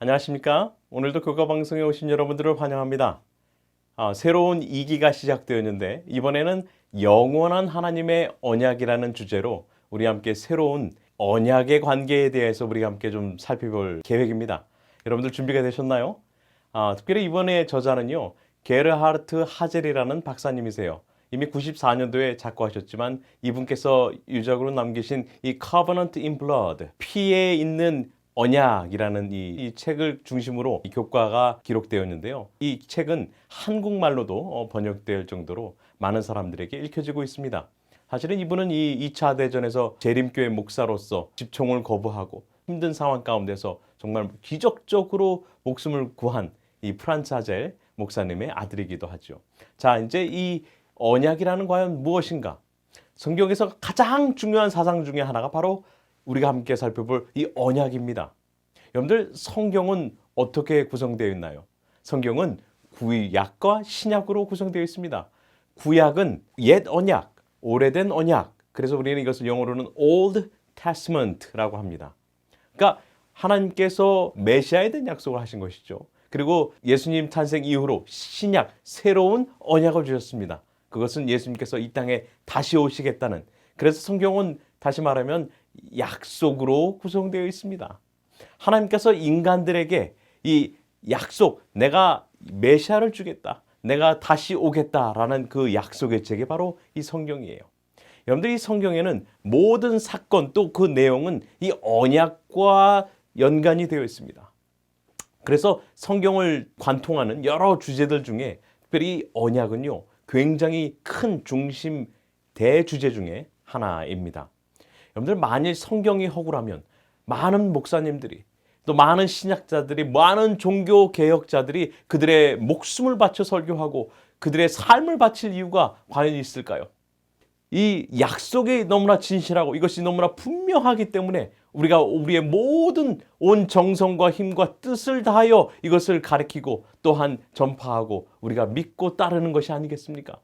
안녕하십니까? 오늘도 교과 방송에 오신 여러분들을 환영합니다. 새로운 2기가 시작되었는데 이번에는 영원한 하나님의 언약이라는 주제로 우리 함께 새로운 언약의 관계에 대해서 우리가 함께 좀 살펴볼 계획입니다. 여러분들 준비가 되셨나요? 특별히 이번에 저자는요, 게르하르트 하젤이라는 박사님이세요. 이미 94년도에 작고하셨지만 이분께서 유적으로 남기신 이 Covenant in Blood, 피에 있는 언약이라는 이 책을 중심으로 이 교과가 기록되었는데요. 이 책은 한국말로도 번역될 정도로 많은 사람들에게 읽혀지고 있습니다. 사실은 이분은 이 2차 대전에서 재림교회 목사로서 집총을 거부하고 힘든 상황 가운데서 정말 기적적으로 목숨을 구한 이 프란츠 하젤 목사님의 아들이기도 하죠. 자, 이제 이 언약이라는 과연 무엇인가? 성경에서 가장 중요한 사상 중에 하나가 바로 우리가 함께 살펴볼 이 언약입니다. 여러분들, 성경은 어떻게 구성되어 있나요? 성경은 구약과 신약으로 구성되어 있습니다. 구약은 옛 언약, 오래된 언약. 그래서 우리는 이것을 영어로는 Old Testament라고 합니다. 그러니까 하나님께서 메시아에 대한 약속을 하신 것이죠. 그리고 예수님 탄생 이후로 신약, 새로운 언약을 주셨습니다. 그것은 예수님께서 이 땅에 다시 오시겠다는, 그래서 성경은 다시 말하면 약속으로 구성되어 있습니다. 하나님께서 인간들에게 이 약속, 내가 메시아를 주겠다, 내가 다시 오겠다라는 그 약속의 책이 바로 이 성경이에요. 여러분들, 이 성경에는 모든 사건 또 그 내용은 이 언약과 연관이 되어 있습니다. 그래서 성경을 관통하는 여러 주제들 중에 특별히 이 언약은요, 굉장히 큰 중심 대주제 중에 하나입니다. 여러분들, 만일 성경이 허구라면 많은 목사님들이, 또 많은 신학자들이, 많은 종교 개혁자들이 그들의 목숨을 바쳐 설교하고 그들의 삶을 바칠 이유가 과연 있을까요? 이 약속이 너무나 진실하고 이것이 너무나 분명하기 때문에 우리가 우리의 모든 온 정성과 힘과 뜻을 다하여 이것을 가르치고 또한 전파하고 우리가 믿고 따르는 것이 아니겠습니까?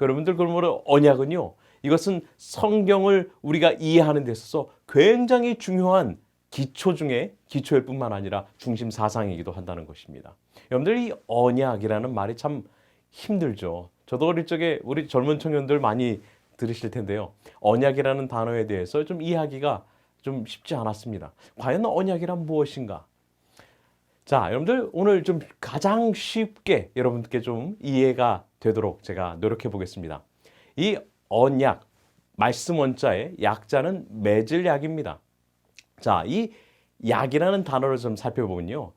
여러분들, 그러므로 언약은요, 이것은 성경을 우리가 이해하는 데 있어서 굉장히 중요한 기초 중에 기초일 뿐만 아니라 중심 사상이기도 한다는 것입니다. 여러분들, 이 언약이라는 말이 참 힘들죠. 저도 어릴 적에 우리 젊은 청년들 많이 들으실 텐데요. 언약이라는 단어에 대해서 좀 이해하기가 좀 쉽지 않았습니다. 과연 언약이란 무엇인가? 자, 여러분들, 오늘 좀 가장 쉽게 여러분께 좀 이해가 되도록 제가 노력해 보겠습니다. 이 언약, 말씀 원자의 약자는 맺을 약입니다. 자, 이 약이라는 단어를 좀 살펴보면요,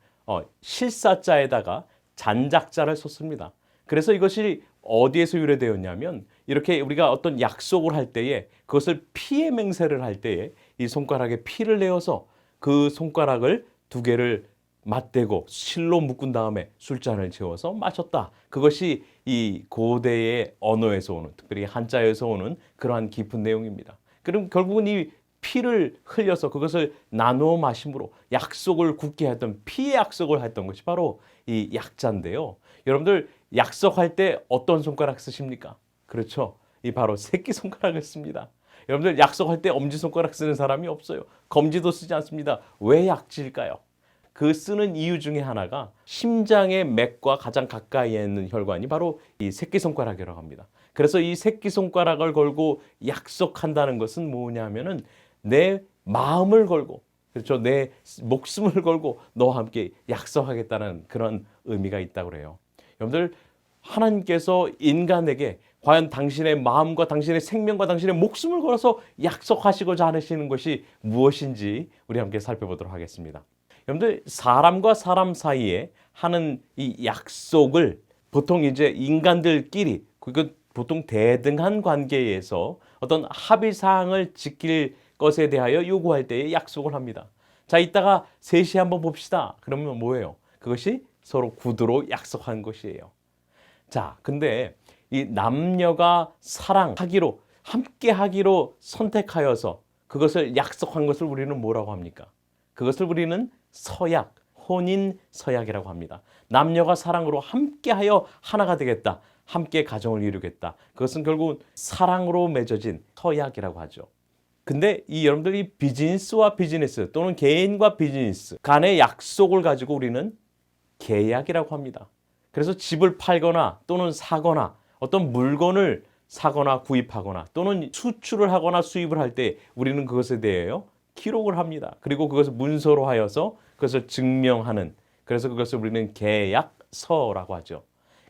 실사자에다가 잔작자를 썼습니다. 그래서 이것이 어디에서 유래되었냐면, 이렇게 우리가 어떤 약속을 할 때에 그것을 피의 맹세를 할 때에 이 손가락에 피를 내어서 그 손가락을 두 개를 맞대고 실로 묶은 다음에 술잔을 채워서 마셨다. 그것이 이 고대의 언어에서 오는, 특별히 한자에서 오는 그러한 깊은 내용입니다. 그럼 결국은 이 피를 흘려서 그것을 나누어 마심으로 약속을 굳게 했던, 피의 약속을 했던 것이 바로 이 약자인데요. 여러분들, 약속할 때 어떤 손가락 쓰십니까? 그렇죠. 이 바로 새끼손가락을 씁니다. 여러분들, 약속할 때 엄지손가락 쓰는 사람이 없어요. 검지도 쓰지 않습니다. 왜 약지일까요? 그 쓰는 이유 중에 하나가 심장의 맥과 가장 가까이에 있는 혈관이 바로 이 새끼손가락이라고 합니다. 그래서 이 새끼손가락을 걸고 약속한다는 것은 뭐냐면은 내 마음을 걸고, 그렇죠, 내 목숨을 걸고 너와 함께 약속하겠다는 그런 의미가 있다고 그래요. 여러분들, 하나님께서 인간에게 과연 당신의 마음과 당신의 생명과 당신의 목숨을 걸어서 약속하시고자 하시는 것이 무엇인지 우리 함께 살펴보도록 하겠습니다. 여러분들, 사람과 사람 사이에 하는 이 약속을 보통 이제 인간들끼리, 그 보통 대등한 관계에서 어떤 합의 사항을 지킬 것에 대하여 요구할 때에 약속을 합니다. 자, 이따가 셋이 한번 봅시다. 그러면 뭐예요? 그것이 서로 구두로 약속한 것이에요. 자, 근데 이 남녀가 사랑하기로, 함께 하기로 선택하여서 그것을 약속한 것을 우리는 뭐라고 합니까? 그것을 우리는 서약, 혼인 서약이라고 합니다. 남녀가 사랑으로 함께하여 하나가 되겠다, 함께 가정을 이루겠다. 그것은 결국 사랑으로 맺어진 서약이라고 하죠. 근데 이 여러분들이 비즈니스와 비즈니스 또는 개인과 비즈니스 간의 약속을 가지고 우리는 계약이라고 합니다. 그래서 집을 팔거나 또는 사거나 어떤 물건을 사거나 구입하거나 또는 수출을 하거나 수입을 할 때 우리는 그것에 대하여 기록을 합니다. 그리고 그것을 문서로 하여서 그것을 증명하는, 그래서 그것을 우리는 계약서라고 하죠.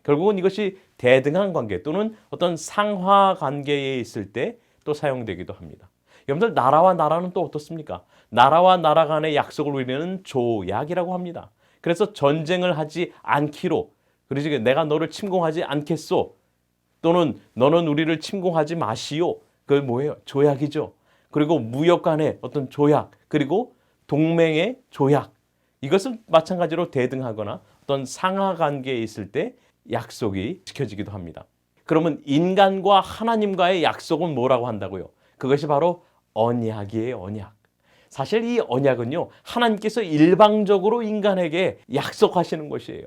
결국은 이것이 대등한 관계 또는 어떤 상하 관계에 있을 때 또 사용되기도 합니다. 여러분들, 나라와 나라는 또 어떻습니까? 나라와 나라 간의 약속을 우리는 조약이라고 합니다. 그래서 전쟁을 하지 않기로, 그러지, 내가 너를 침공하지 않겠소, 또는 너는 우리를 침공하지 마시오. 그게 뭐예요? 조약이죠. 그리고 무역 간의 어떤 조약, 그리고 동맹의 조약. 이것은 마찬가지로 대등하거나 어떤 상하 관계에 있을 때 약속이 지켜지기도 합니다. 그러면 인간과 하나님과의 약속은 뭐라고 한다고요? 그것이 바로 언약이에요, 언약. 사실 이 언약은요, 하나님께서 일방적으로 인간에게 약속하시는 것이에요.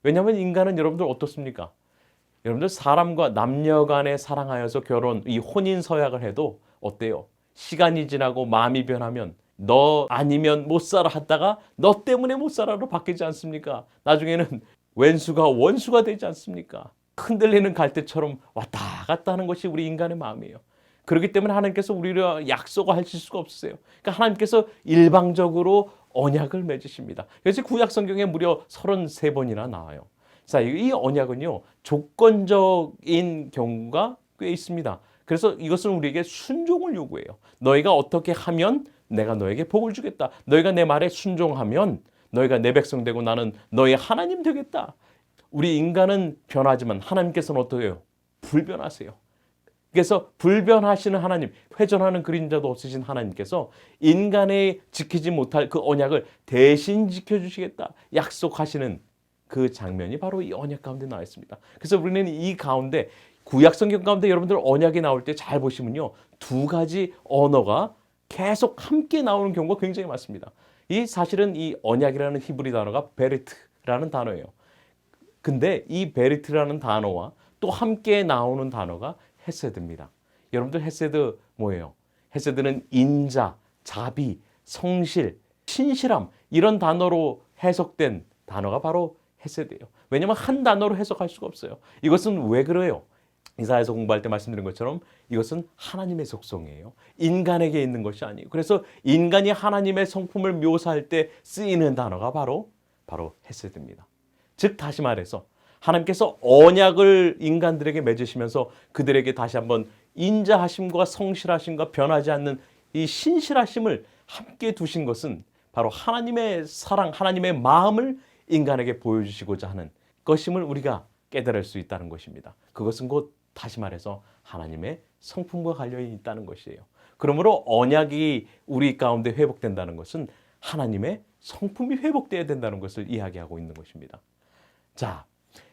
왜냐하면 인간은 여러분들 어떻습니까? 여러분들 사람과 남녀 간에 사랑하여서 결혼, 이 혼인 서약을 해도 어때요? 시간이 지나고 마음이 변하면 너 아니면 못 살아 하다가 너 때문에 못 살아로 바뀌지 않습니까? 나중에는 왼수가 원수가 되지 않습니까? 흔들리는 갈대처럼 왔다 갔다 하는 것이 우리 인간의 마음이에요. 그렇기 때문에 하나님께서 우리를 약속을 하실 수가 없으세요. 그러니까 하나님께서 일방적으로 언약을 맺으십니다. 그래서 구약 성경에 무려 33번이나 나와요. 자, 이 언약은요, 조건적인 경우가 꽤 있습니다. 그래서 이것은 우리에게 순종을 요구해요. 너희가 어떻게 하면 내가 너에게 복을 주겠다. 너희가 내 말에 순종하면 너희가 내 백성 되고 나는 너의 하나님 되겠다. 우리 인간은 변하지만 하나님께서는 어떻게 해요? 불변하세요. 그래서 불변하시는 하나님, 회전하는 그림자도 없으신 하나님께서 인간의 지키지 못할 그 언약을 대신 지켜주시겠다 약속하시는 그 장면이 바로 이 언약 가운데 나와 있습니다. 그래서 우리는 이 가운데 구약 성경 가운데 여러분들 언약이 나올 때 잘 보시면요, 두 가지 언어가 계속 함께 나오는 경우가 굉장히 많습니다. 이 사실은 이 언약이라는 히브리 단어가 베리트라는 단어예요. 근데 이 베리트라는 단어와 또 함께 나오는 단어가 헤세드입니다. 여러분들 헤세드 뭐예요? 헤세드는 인자, 자비, 성실, 신실함 이런 단어로 해석된 단어가 바로 헤세드예요. 왜냐하면 한 단어로 해석할 수가 없어요. 이것은 왜 그래요? 이사야서 공부할 때 말씀드린 것처럼 이것은 하나님의 속성이에요. 인간에게 있는 것이 아니에요. 그래서 인간이 하나님의 성품을 묘사할 때 쓰이는 단어가 바로 헤세드입니다. 즉 다시 말해서 하나님께서 언약을 인간들에게 맺으시면서 그들에게 다시 한번 인자하심과 성실하심과 변하지 않는 이 신실하심을 함께 두신 것은 바로 하나님의 사랑, 하나님의 마음을 인간에게 보여주시고자 하는 것임을 우리가 깨달을 수 있다는 것입니다. 그것은 곧 다시 말해서 하나님의 성품과 관련이 있다는 것이에요. 그러므로 언약이 우리 가운데 회복된다는 것은 하나님의 성품이 회복돼야 된다는 것을 이야기하고 있는 것입니다. 자,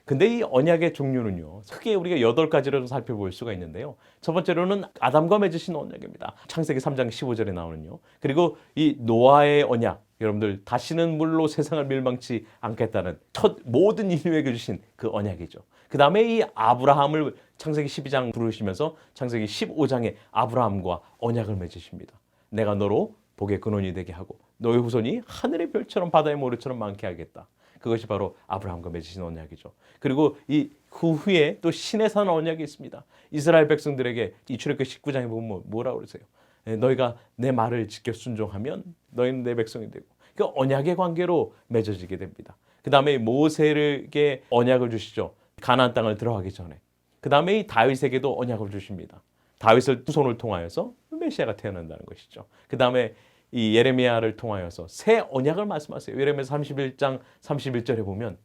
근데 이 언약의 종류는요, 크게 우리가 8가지로 살펴볼 수가 있는데요. 첫 번째로는 아담과 맺으신 언약입니다. 창세기 3장 15절에 나오는요. 그리고 이 노아의 언약, 여러분들 다시는 물로 세상을 멸망치 않겠다는 첫 모든 인류에게 주신 그 언약이죠. 그 다음에 이 아브라함을 창세기 12장 부르시면서 창세기 15장에 아브라함과 언약을 맺으십니다. 내가 너로 복의 근원이 되게 하고 너의 후손이 하늘의 별처럼 바다의 모래처럼 많게 하겠다. 그것이 바로 아브라함과 맺으신 언약이죠. 그리고 이 그 후에 또 신의 산 언약이 있습니다. 이스라엘 백성들에게 이 출애굽기 19장에 보면 뭐라고 그러세요? 너희가 내 말을 지켜 순종하면 너희는 내 백성이 되고, 그 언약의 관계로 맺어지게 됩니다. 그 다음에 모세에게 언약을 주시죠. 가나안 땅을 들어가기 전에. 그 다음에 이 다윗에게도 언약을 주십니다. 다윗을 후손을 통하여서 메시아가 태어난다는 것이죠. 그 다음에 이 예레미야를 통하여서 새 언약을 말씀하세요. 예레미야 31장 31절에 보면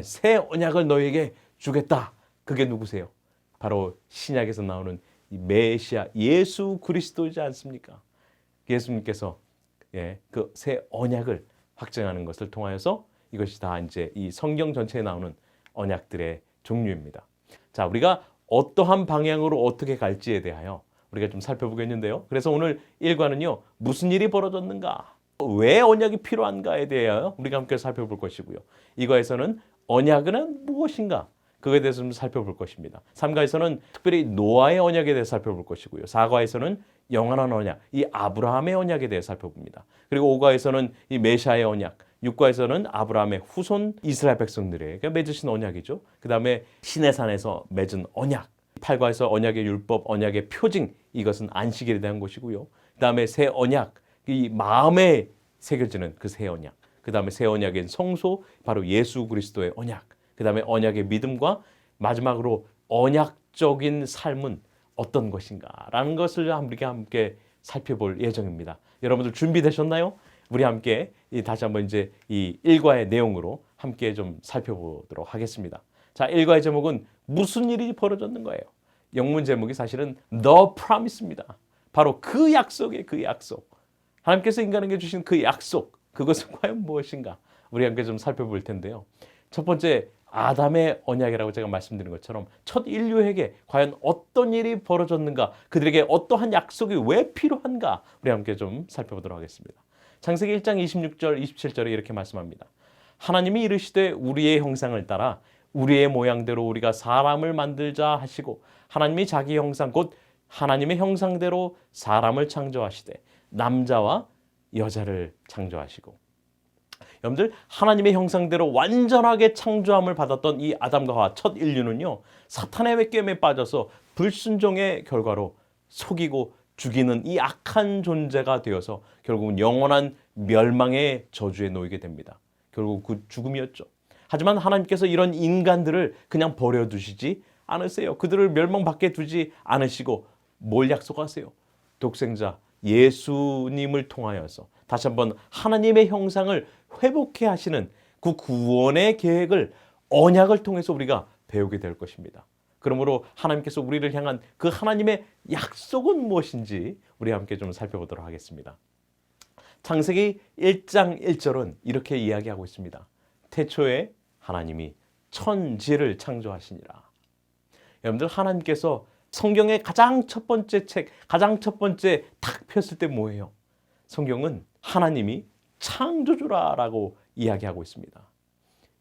새 언약을 너에게 주겠다. 그게 누구세요? 바로 신약에서 나오는 이 메시아 예수 그리스도이지 않습니까? 예수님께서 그 새 언약을 확증하는 것을 통하여서 이것이 다 이제 이 성경 전체에 나오는 언약들의 종류입니다. 자, 우리가 어떠한 방향으로 어떻게 갈지에 대하여 우리가 좀 살펴보겠는데요. 그래서 오늘 1과는요. 무슨 일이 벌어졌는가? 왜 언약이 필요한가에 대하여 우리가 함께 살펴볼 것이고요. 2과에서는 언약은 무엇인가? 그거에 대해서 좀 살펴볼 것입니다. 3가에서는 특별히 노아의 언약에 대해서 살펴볼 것이고요. 4가에서는 영원한 언약, 이 아브라함의 언약에 대해서 살펴봅니다. 그리고 5가에서는 이 메시아의 언약, 6가에서는 아브라함의 후손 이스라엘 백성들에게 맺으신 언약이죠. 그 다음에 시내산에서 맺은 언약, 8가에서 언약의 율법, 언약의 표징, 이것은 안식일에 대한 것이고요. 그 다음에 새 언약, 이 마음에 새겨지는 그 새 언약, 그 다음에 새 언약인 성소, 바로 예수 그리스도의 언약, 그 다음에 언약의 믿음과 마지막으로 언약적인 삶은 어떤 것인가라는 것을 우리가 함께 살펴볼 예정입니다. 여러분들 준비되셨나요? 우리 함께 다시 한번 이제 이 1과의 내용으로 함께 좀 살펴보도록 하겠습니다. 자, 1과의 제목은 무슨 일이 벌어졌는 거예요. 영문 제목이 사실은 The Promise입니다. 바로 그 약속이에요. 그 약속. 하나님께서 인간에게 주신 그 약속. 그것은 과연 무엇인가? 우리 함께 좀 살펴볼 텐데요. 첫 번째, 아담의 언약이라고 제가 말씀드린 것처럼 첫 인류에게 과연 어떤 일이 벌어졌는가, 그들에게 어떠한 약속이 왜 필요한가, 우리 함께 좀 살펴보도록 하겠습니다. 창세기 1장 26절, 27절에 이렇게 말씀합니다. 하나님이 이르시되 우리의 형상을 따라 우리의 모양대로 우리가 사람을 만들자 하시고 하나님이 자기 형상 곧 하나님의 형상대로 사람을 창조하시되 남자와 여자를 창조하시고. 여러분들, 하나님의 형상대로 완전하게 창조함을 받았던 이 아담과 하와 첫 인류는요, 사탄의 꾀임에 빠져서 불순종의 결과로 속이고 죽이는 이 악한 존재가 되어서 결국은 영원한 멸망의 저주에 놓이게 됩니다. 결국 그 죽음이었죠. 하지만 하나님께서 이런 인간들을 그냥 버려두시지 않으세요. 그들을 멸망받게 두지 않으시고 뭘 약속하세요? 독생자 예수님을 통하여서 다시 한번 하나님의 형상을 회복해 하시는 그 구원의 계획을, 언약을 통해서 우리가 배우게 될 것입니다. 그러므로 하나님께서 우리를 향한 그 하나님의 약속은 무엇인지 우리 함께 좀 살펴보도록 하겠습니다. 창세기 1장 1절은 이렇게 이야기하고 있습니다. 태초에 하나님이 천지를 창조하시니라. 여러분들, 하나님께서 성경의 가장 첫 번째 책, 가장 첫 번째 탁 폈을 때 뭐예요? 성경은 하나님이 창조주라라고 이야기하고 있습니다.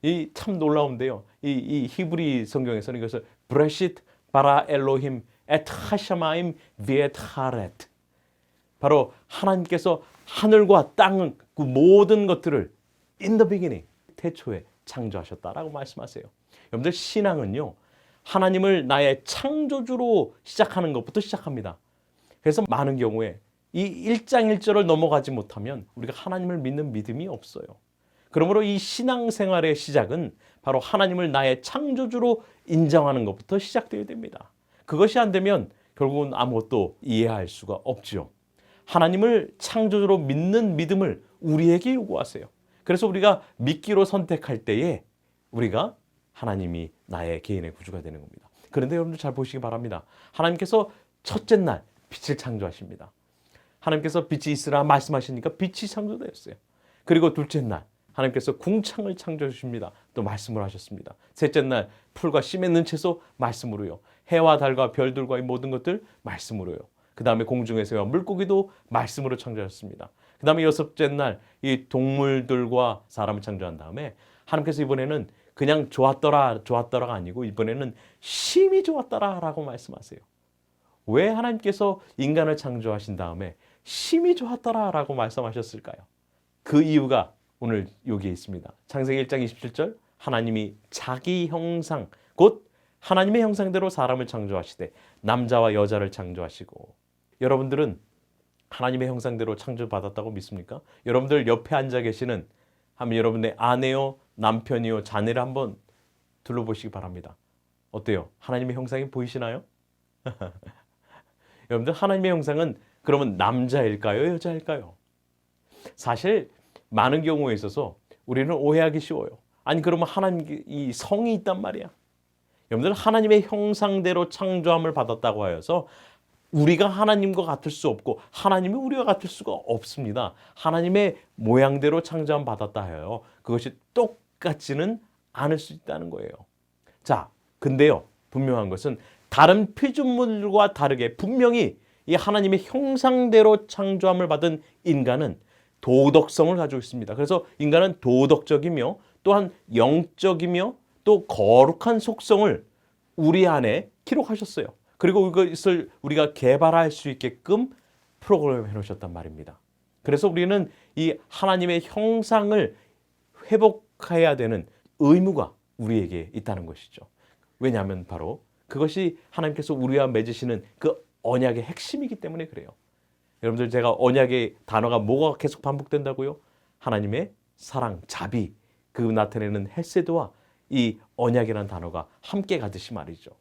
이 참 놀라운데요. 이 히브리 성경에서는 이것을 브레시트 바라 엘로힘 에트 하샤마임 비에트 하렛, 바로 하나님께서 하늘과 땅, 그 모든 것들을 in the beginning, 태초에 창조하셨다라고 말씀하세요. 여러분들, 신앙은요, 하나님을 나의 창조주로 시작하는 것부터 시작합니다. 그래서 많은 경우에 이 1장 1절을 넘어가지 못하면 우리가 하나님을 믿는 믿음이 없어요. 그러므로 이 신앙생활의 시작은 바로 하나님을 나의 창조주로 인정하는 것부터 시작되어야 됩니다. 그것이 안 되면 결국은 아무것도 이해할 수가 없죠. 하나님을 창조주로 믿는 믿음을 우리에게 요구하세요. 그래서 우리가 믿기로 선택할 때에 우리가 하나님이 나의 개인의 구주가 되는 겁니다. 그런데 여러분들 잘 보시기 바랍니다. 하나님께서 첫째 날 빛을 창조하십니다. 하나님께서 빛이 있으라 말씀하시니까 빛이 창조되었어요. 그리고 둘째 날 하나님께서 궁창을 창조해 주십니다. 또 말씀을 하셨습니다. 셋째 날 풀과 씨 맺는 채소 말씀으로요. 해와 달과 별들과 이 모든 것들 말씀으로요. 그 다음에 공중에서와 물고기도 말씀으로 창조하셨습니다. 그 다음에 여섯째 날 이 동물들과 사람을 창조한 다음에 하나님께서 이번에는 그냥 좋았더라가 아니고 이번에는 심히 좋았더라라고 말씀하세요. 왜 하나님께서 인간을 창조하신 다음에 심히 좋았더라라고 말씀하셨을까요? 그 이유가 오늘 여기에 있습니다. 창세기 1장 27절, 하나님이 자기 형상, 곧 하나님의 형상대로 사람을 창조하시되 남자와 여자를 창조하시고. 여러분들은 하나님의 형상대로 창조받았다고 믿습니까? 여러분들 옆에 앉아 계시는 한번 여러분의 아내요, 남편이요, 자녀를 한번 둘러보시기 바랍니다. 어때요? 하나님의 형상이 보이시나요? 여러분들, 하나님의 형상은 그러면 남자일까요? 여자일까요? 사실 많은 경우에 있어서 우리는 오해하기 쉬워요. 아니, 그러면 하나님 이 성이 있단 말이야. 여러분들, 하나님의 형상대로 창조함을 받았다고 하여서 우리가 하나님과 같을 수 없고 하나님이 우리와 같을 수가 없습니다. 하나님의 모양대로 창조함 받았다 하여 그것이 똑같지는 않을 수 있다는 거예요. 자, 근데요, 분명한 것은 다른 피조물과 다르게 분명히 이 하나님의 형상대로 창조함을 받은 인간은 도덕성을 가지고 있습니다. 그래서 인간은 도덕적이며 또한 영적이며 또 또 거룩한 속성을 우리 안에 기록하셨어요. 그리고 이것을 우리가 개발할 수 있게끔 프로그램해 놓으셨단 말입니다. 그래서 우리는 이 하나님의 형상을 회복해야 되는 의무가 우리에게 있다는 것이죠. 왜냐하면 바로 그것이 하나님께서 우리와 맺으시는 그 언약의 핵심이기 때문에 그래요. 여러분들, 제가 언약의 단어가 뭐가 계속 반복된다고요? 하나님의 사랑, 자비, 그 나타내는 헤세드와 이 언약이라는 단어가 함께 가듯이 말이죠.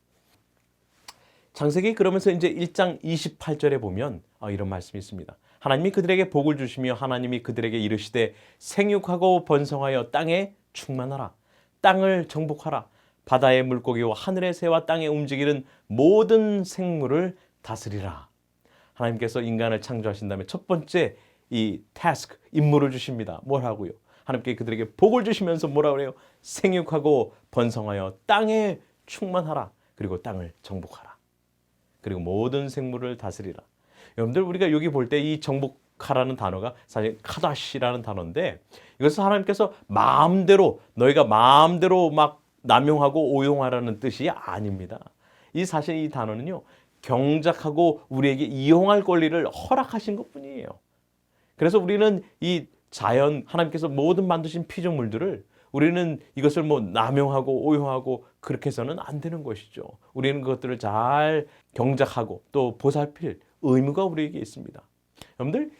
창세기 그러면서 이제 1장 28절에 보면 이런 말씀이 있습니다. 하나님이 그들에게 복을 주시며 하나님이 그들에게 이르시되 생육하고 번성하여 땅에 충만하라. 땅을 정복하라. 바다의 물고기와 하늘의 새와 땅에 움직이는 모든 생물을 다스리라. 하나님께서 인간을 창조하신 다음에 첫 번째 이 task, 임무를 주십니다. 뭘 하고요? 하나님께 그들에게 복을 주시면서 뭐라 그래요? 생육하고 번성하여 땅에 충만하라. 그리고 땅을 정복하라. 그리고 모든 생물을 다스리라. 여러분들, 우리가 여기 볼 때 이 정복하라는 단어가 사실 카다시라는 단어인데, 이것은 하나님께서 마음대로, 너희가 마음대로 막 남용하고 오용하라는 뜻이 아닙니다. 사실 이 단어는요, 경작하고 우리에게 이용할 권리를 허락하신 것뿐이에요. 그래서 우리는 이 자연, 하나님께서 모든 만드신 피조물들을 우리는 이것을 남용하고 오용하고 그렇게 해서는 안 되는 것이죠. 우리는 그것들을 잘 경작하고 또 보살필 의무가 우리에게 있습니다. 여러분들,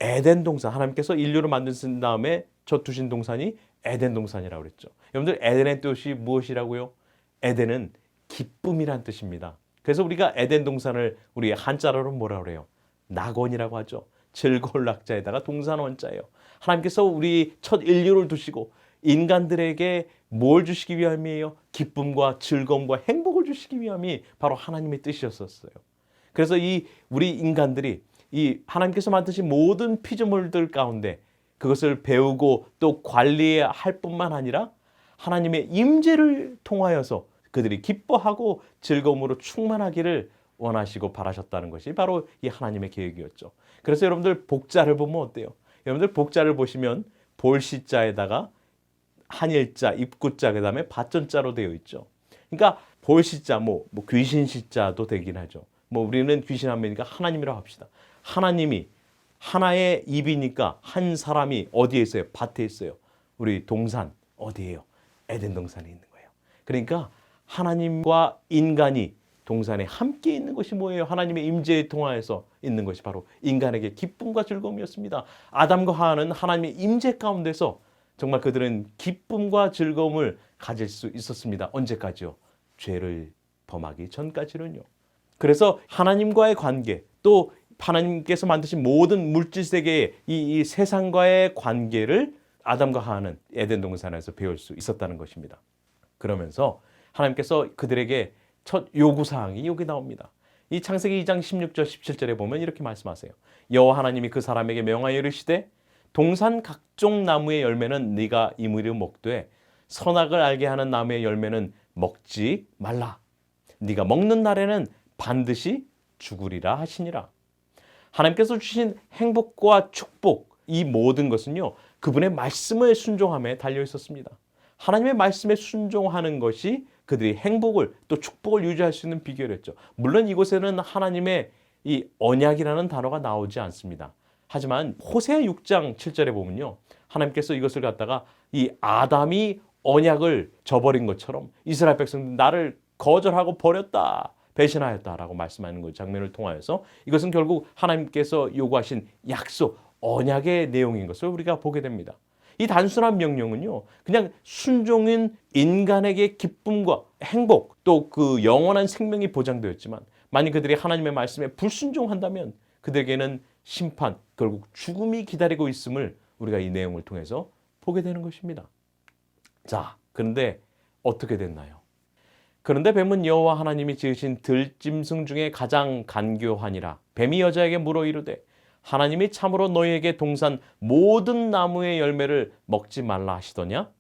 에덴 동산, 하나님께서 인류를 만드신 다음에 저 두신 동산이 에덴 동산이라고 그랬죠. 여러분들, 에덴의 뜻이 무엇이라고요? 에덴은 기쁨이란 뜻입니다. 그래서 우리가 에덴 동산을 우리 한자로는 뭐라 그래요? 낙원이라고 하죠. 즐거울 낙자에다가 동산 원자예요. 하나님께서 우리 첫 인류를 두시고 인간들에게 뭘 주시기 위함이에요? 기쁨과 즐거움과 행복을 주시기 위함이 바로 하나님의 뜻이었어요. 그래서 우리 인간들이 이 하나님께서 만드신 모든 피조물들 가운데 그것을 배우고 또 관리해야 할 뿐만 아니라 하나님의 임재를 통하여서 그들이 기뻐하고 즐거움으로 충만하기를 원하시고 바라셨다는 것이 바로 이 하나님의 계획이었죠. 그래서 여러분들, 복자를 보면 어때요? 여러분들, 복자를 보시면 볼시자에다가 한일자, 입구자, 그 다음에 받전자로 되어 있죠. 그러니까 볼시자, 귀신시자도 되긴 하죠. 우리는 귀신 한명이니까 하나님이라고 합시다. 하나님이 하나의 입이니까 한 사람이 어디에 있어요? 밭에 있어요. 우리 동산 어디예요? 에덴 동산에 있는 거예요. 그러니까 하나님과 인간이 동산에 함께 있는 것이 뭐예요? 하나님의 임재에 통하여서 있는 것이 바로 인간에게 기쁨과 즐거움이었습니다. 아담과 하와는 하나님의 임재 가운데서 정말 그들은 기쁨과 즐거움을 가질 수 있었습니다. 언제까지요? 죄를 범하기 전까지는요. 그래서 하나님과의 관계, 또 하나님께서 만드신 모든 물질 세계의 이 세상과의 관계를 아담과 하와는 에덴 동산에서 배울 수 있었다는 것입니다. 그러면서 하나님께서 그들에게 첫 요구사항이 여기 나옵니다. 이 창세기 2장 16절 17절에 보면 이렇게 말씀하세요. 여호와 하나님이 그 사람에게 명하여 이르시되 동산 각종 나무의 열매는 네가 이무리로 먹되 선악을 알게 하는 나무의 열매는 먹지 말라. 네가 먹는 날에는 반드시 죽으리라 하시니라. 하나님께서 주신 행복과 축복, 이 모든 것은요, 그분의 말씀을 순종함에 달려 있었습니다. 하나님의 말씀에 순종하는 것이 그들이 행복을 또 축복을 유지할 수 있는 비결이었죠. 물론 이곳에는 하나님의 이 언약이라는 단어가 나오지 않습니다. 하지만 호세아 6장 7절에 보면요, 하나님께서 이것을 갖다가 이 아담이 언약을 저버린 것처럼 이스라엘 백성들 나를 거절하고 버렸다, 배신하였다라고 말씀하는 그 장면을 통하여서 이것은 결국 하나님께서 요구하신 약속, 언약의 내용인 것을 우리가 보게 됩니다. 이 단순한 명령은요, 그냥 순종인 인간에게 기쁨과 행복, 또 그 영원한 생명이 보장되었지만 만약 그들이 하나님의 말씀에 불순종한다면 그들에게는 심판, 결국 죽음이 기다리고 있음을 우리가 이 내용을 통해서 보게 되는 것입니다. 자, 그런데 어떻게 됐나요? 그런데 뱀은 여호와 하나님이 지으신 들짐승 중에 가장 간교하니라. 뱀이 여자에게 물어 이르되 하나님이 참으로 너희에게 동산 모든 나무의 열매를 먹지 말라 하시더냐?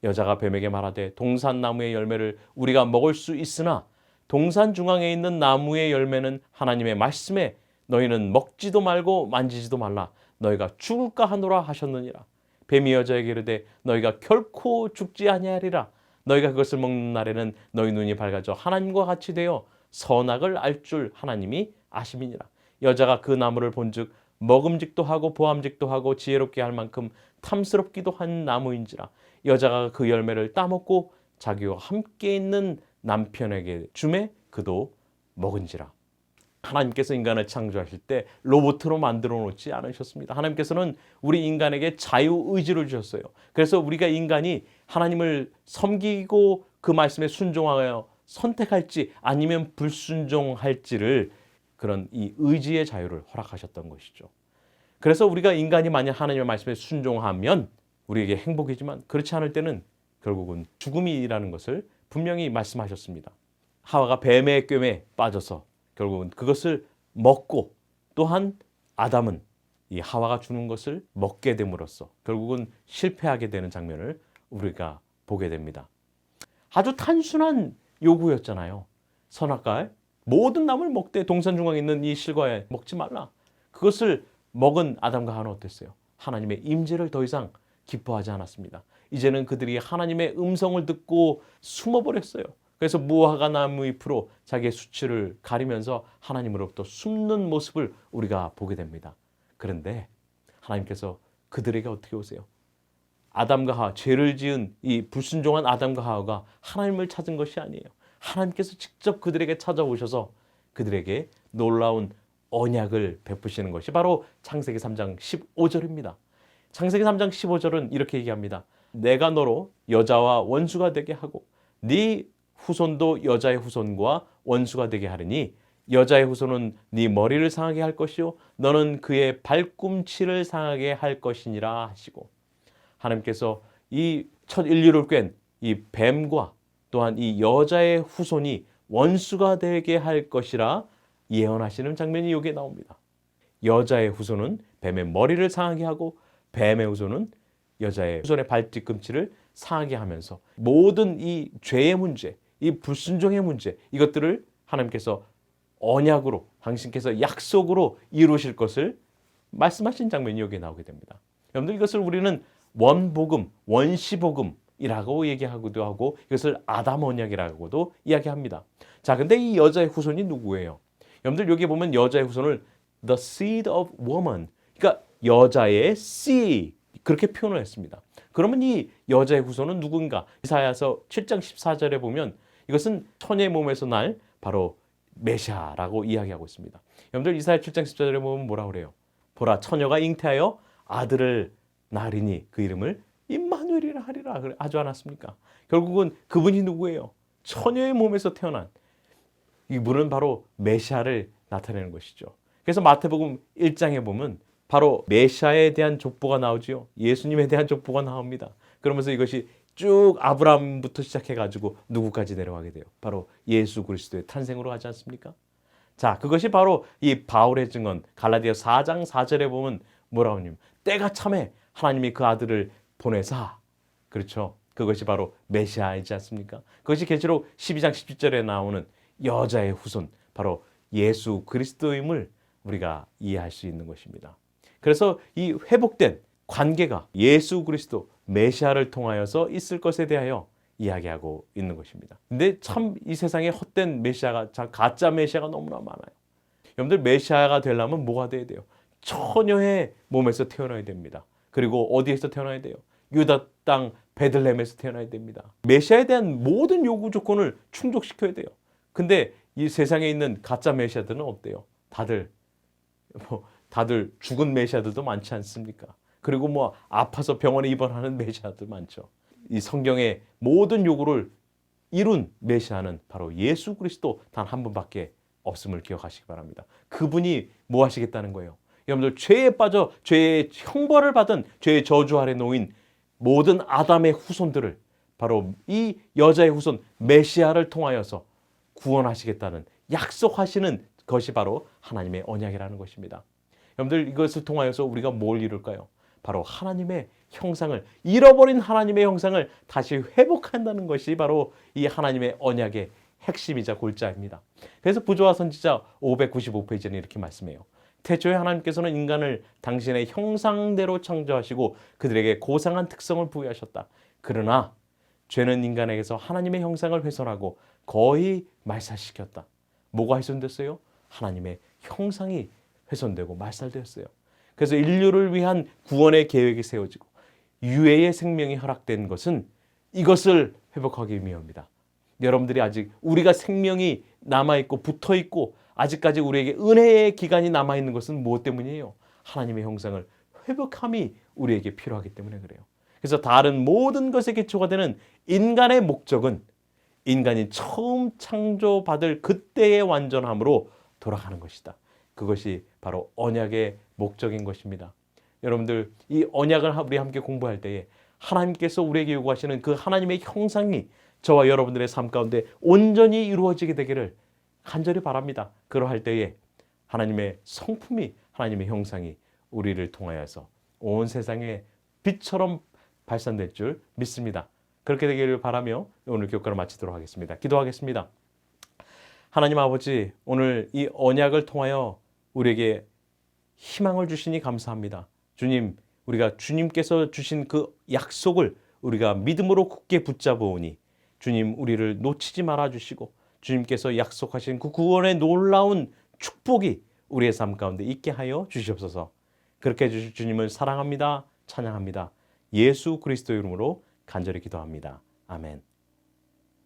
여자가 뱀에게 말하되 동산 나무의 열매를 우리가 먹을 수 있으나 동산 중앙에 있는 나무의 열매는 하나님의 말씀에 너희는 먹지도 말고 만지지도 말라. 너희가 죽을까 하노라 하셨느니라. 뱀이 여자에게 이르되 너희가 결코 죽지 아니하리라. 너희가 그것을 먹는 날에는 너희 눈이 밝아져 하나님과 같이 되어 선악을 알 줄 하나님이 아심이니라. 여자가 그 나무를 본즉 먹음직도 하고 보암직도 하고 지혜롭게 할 만큼 탐스럽기도 한 나무인지라. 여자가 그 열매를 따먹고 자기와 함께 있는 남편에게 주매 그도 먹은지라. 하나님께서 인간을 창조하실 때 로봇으로 만들어 놓지 않으셨습니다. 하나님께서는 우리 인간에게 자유의지를 주셨어요. 그래서 우리가 인간이 하나님을 섬기고 그 말씀에 순종하여 선택할지 아니면 불순종할지를 그런 이 의지의 자유를 허락하셨던 것이죠. 그래서 우리가 인간이 만약 하나님의 말씀에 순종하면 우리에게 행복이지만 그렇지 않을 때는 결국은 죽음이라는 것을 분명히 말씀하셨습니다. 하와가 뱀의 꿰매에 빠져서 결국은 그것을 먹고 또한 아담은 이 하와가 주는 것을 먹게 됨으로써 결국은 실패하게 되는 장면을 우리가 보게 됩니다. 아주 단순한 요구였잖아요. 선악과의 모든 나무를 먹되 동산 중앙에 있는 이 실과에 먹지 말라. 그것을 먹은 아담과 하와는 어땠어요? 하나님의 임재를 더 이상 기뻐하지 않았습니다. 이제는 그들이 하나님의 음성을 듣고 숨어버렸어요. 그래서 무화과 나무 잎으로 자기의 수치를 가리면서 하나님으로부터 숨는 모습을 우리가 보게 됩니다. 그런데 하나님께서 그들에게 어떻게 오세요? 아담과 하와, 죄를 지은 이 불순종한 아담과 하와가 하나님을 찾은 것이 아니에요. 하나님께서 직접 그들에게 찾아오셔서 그들에게 놀라운 언약을 베푸시는 것이 바로 창세기 3장 15절입니다. 창세기 3장 15절은 이렇게 얘기합니다. 내가 너로 여자와 원수가 되게 하고 네 후손도 여자의 후손과 원수가 되게 하리니 여자의 후손은 네 머리를 상하게 할 것이요 너는 그의 발꿈치를 상하게 할 것이니라 하시고, 하나님께서 이 첫 인류를 깬 이 뱀과 또한 이 여자의 후손이 원수가 되게 할 것이라 예언하시는 장면이 여기에 나옵니다. 여자의 후손은 뱀의 머리를 상하게 하고 뱀의 후손은 여자의 후손의 발뒤꿈치를 상하게 하면서 모든 이 죄의 문제, 이 불순종의 문제, 이것들을 하나님께서 언약으로 당신께서 약속으로 이루실 것을 말씀하신 장면이 여기에 나오게 됩니다. 여러분들 이것을 우리는 원복음, 원시복음이라고 얘기하기도 하고 이것을 아담 언약이라고도 이야기합니다. 자, 근데 이 여자의 후손이 누구예요? 여러분들 여기 보면 여자의 후손을 the seed of woman, 그러니까 여자의 seed 그렇게 표현을 했습니다. 그러면 이 여자의 후손은 누군가? 이사야서 7장 14절에 보면 이것은 처녀의 몸에서 날 바로 메시아라고 이야기하고 있습니다. 여러분들 이사야 7장 14절에 보면 뭐라 그래요? 보라 처녀가 잉태하여 아들을 낳으리니 그 이름을 임마누엘이라 하리라 하지 않았습니까? 결국은 그분이 누구예요? 처녀의 몸에서 태어난 이분은 바로 메시아를 나타내는 것이죠. 그래서 마태복음 1장에 보면 바로 메시아에 대한 족보가 나오지요. 예수님에 대한 족보가 나옵니다. 그러면서 이것이 쭉 아브라함부터 시작해가지고 누구까지 내려가게 돼요? 바로 예수 그리스도의 탄생으로 하지 않습니까? 자, 그것이 바로 이 바울의 증언 갈라디아 4장 4절에 보면 뭐라고 하냐면 때가 참에 하나님이 그 아들을 보내사, 그렇죠? 그것이 바로 메시아이지 않습니까? 그것이 계시록 12장 17절에 나오는 여자의 후손, 바로 예수 그리스도임을 우리가 이해할 수 있는 것입니다. 그래서 이 회복된 관계가 예수 그리스도 메시아를 통하여서 있을 것에 대하여 이야기하고 있는 것입니다. 근데 참 이 세상에 헛된 메시아가, 가짜 메시아가 너무나 많아요. 여러분들 메시아가 되려면 뭐가 돼야 돼요? 처녀의 몸에서 태어나야 됩니다. 그리고 어디에서 태어나야 돼요? 유다 땅 베들레헴에서 태어나야 됩니다. 메시아에 대한 모든 요구 조건을 충족시켜야 돼요. 근데 이 세상에 있는 가짜 메시아들은 어때요? 다들 죽은 메시아들도 많지 않습니까? 그리고 뭐 아파서 병원에 입원하는 메시아들 많죠. 이 성경의 모든 요구를 이룬 메시아는 바로 예수 그리스도 단 한 분밖에 없음을 기억하시기 바랍니다. 그분이 뭐 하시겠다는 거예요? 여러분들 죄에 빠져 죄의 형벌을 받은 죄의 저주 아래 놓인 모든 아담의 후손들을 바로 이 여자의 후손 메시아를 통하여서 구원하시겠다는 약속하시는 것이 바로 하나님의 언약이라는 것입니다. 여러분들 이것을 통하여서 우리가 뭘 이룰까요? 바로 하나님의 형상을, 잃어버린 하나님의 형상을 다시 회복한다는 것이 바로 이 하나님의 언약의 핵심이자 골자입니다. 그래서 부조와 선지자 595페이지는 이렇게 말씀해요. 태초에 하나님께서는 인간을 당신의 형상대로 창조하시고 그들에게 고상한 특성을 부여하셨다. 그러나 죄는 인간에게서 하나님의 형상을 훼손하고 거의 말살시켰다. 뭐가 훼손됐어요? 하나님의 형상이 훼손되고 말살되었어요. 그래서 인류를 위한 구원의 계획이 세워지고 유해의 생명이 허락된 것은 이것을 회복하기 위함입니다. 여러분들이 아직 우리가 생명이 남아있고 붙어있고 아직까지 우리에게 은혜의 기간이 남아있는 것은 무엇 때문이에요? 하나님의 형상을 회복함이 우리에게 필요하기 때문에 그래요. 그래서 다른 모든 것의 기초가 되는 인간의 목적은 인간이 처음 창조받을 그때의 완전함으로 돌아가는 것이다. 그것이 바로 언약의 목적인 것입니다. 여러분들 이 언약을 우리 함께 공부할 때에 하나님께서 우리에게 요구하시는 그 하나님의 형상이 저와 여러분들의 삶 가운데 온전히 이루어지게 되기를 간절히 바랍니다. 그러할 때에 하나님의 성품이 하나님의 형상이 우리를 통하여서 온 세상에 빛처럼 발산될 줄 믿습니다. 그렇게 되기를 바라며 오늘 교과를 마치도록 하겠습니다. 기도하겠습니다. 하나님 아버지, 오늘 이 언약을 통하여 우리에게 희망을 주시니 감사합니다. 주님, 우리가 주님께서 주신 그 약속을 우리가 믿음으로 굳게 붙잡으오니 주님 우리를 놓치지 말아 주시고 주님께서 약속하신 그 구원의 놀라운 축복이 우리의 삶 가운데 있게 하여 주시옵소서. 그렇게 해주실 주님을 사랑합니다. 찬양합니다. 예수 그리스도 이름으로 간절히 기도합니다. 아멘.